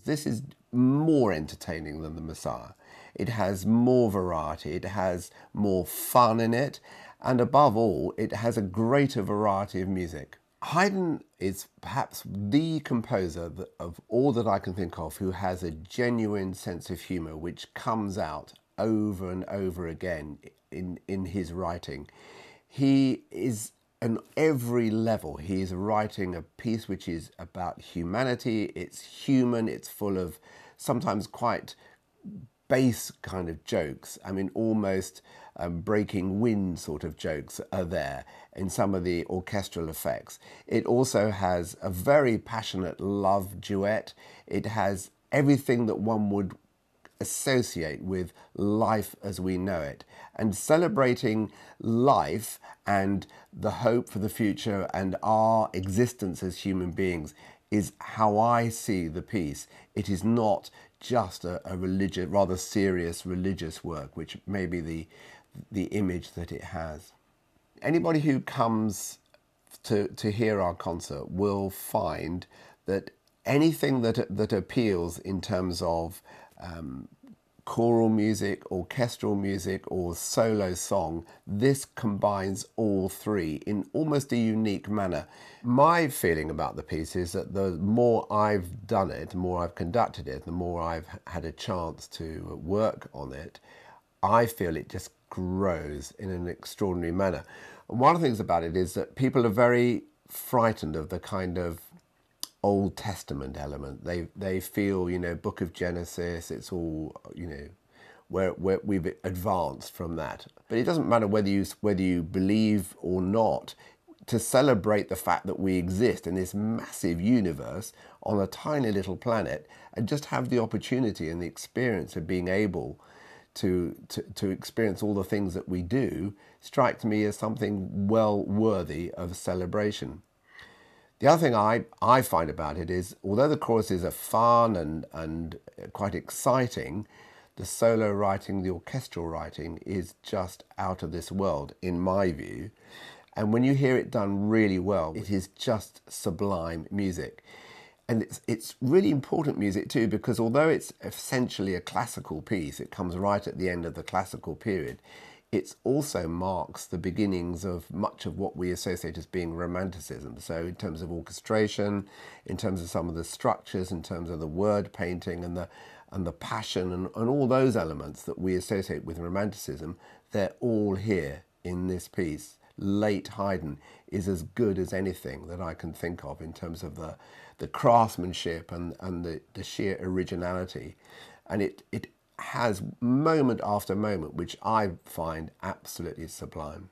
This is more entertaining than the Messiah. It has more variety, it has more fun in it, and above all, it has a greater variety of music. Haydn is perhaps the composer of all that I can think of who has a genuine sense of humour which comes out over and over again in his writing. He is on every level. He is writing a piece which is about humanity. It's human, it's full of sometimes quite base kind of jokes. I mean, almost breaking wind sort of jokes are there in some of the orchestral effects. It also has a very passionate love duet. It has everything that one would associate with life as we know it. And celebrating life and the hope for the future and our existence as human beings is how I see the piece. It is not just a religious, rather serious religious work, which may be the image that it has. Anybody who comes to hear our concert will find that anything that appeals in terms of choral music, orchestral music, or solo song, this combines all three in almost a unique manner. My feeling about the piece is that the more I've done it, the more I've conducted it, the more I've had a chance to work on it, I feel it just grows in an extraordinary manner. And one of the things about it is that people are very frightened of the kind of Old Testament element. They feel, you know, Book of Genesis, it's all, you know, where we've advanced from that. But it doesn't matter whether you believe or not, to celebrate the fact that we exist in this massive universe on a tiny little planet and just have the opportunity and the experience of being able to experience all the things that we do strikes me as something well worthy of celebration. The other thing I find about it is, although the choruses are fun and quite exciting, the solo writing, the orchestral writing is just out of this world, in my view. And when you hear it done really well, it is just sublime music. And it's really important music too, because although it's essentially a classical piece, it comes right at the end of the classical period, it also marks the beginnings of much of what we associate as being Romanticism. So in terms of orchestration, in terms of some of the structures, in terms of the word painting and the passion and all those elements that we associate with Romanticism, they're all here in this piece. Late Haydn is as good as anything that I can think of in terms of the craftsmanship and the sheer originality. And it has moment after moment, which I find absolutely sublime.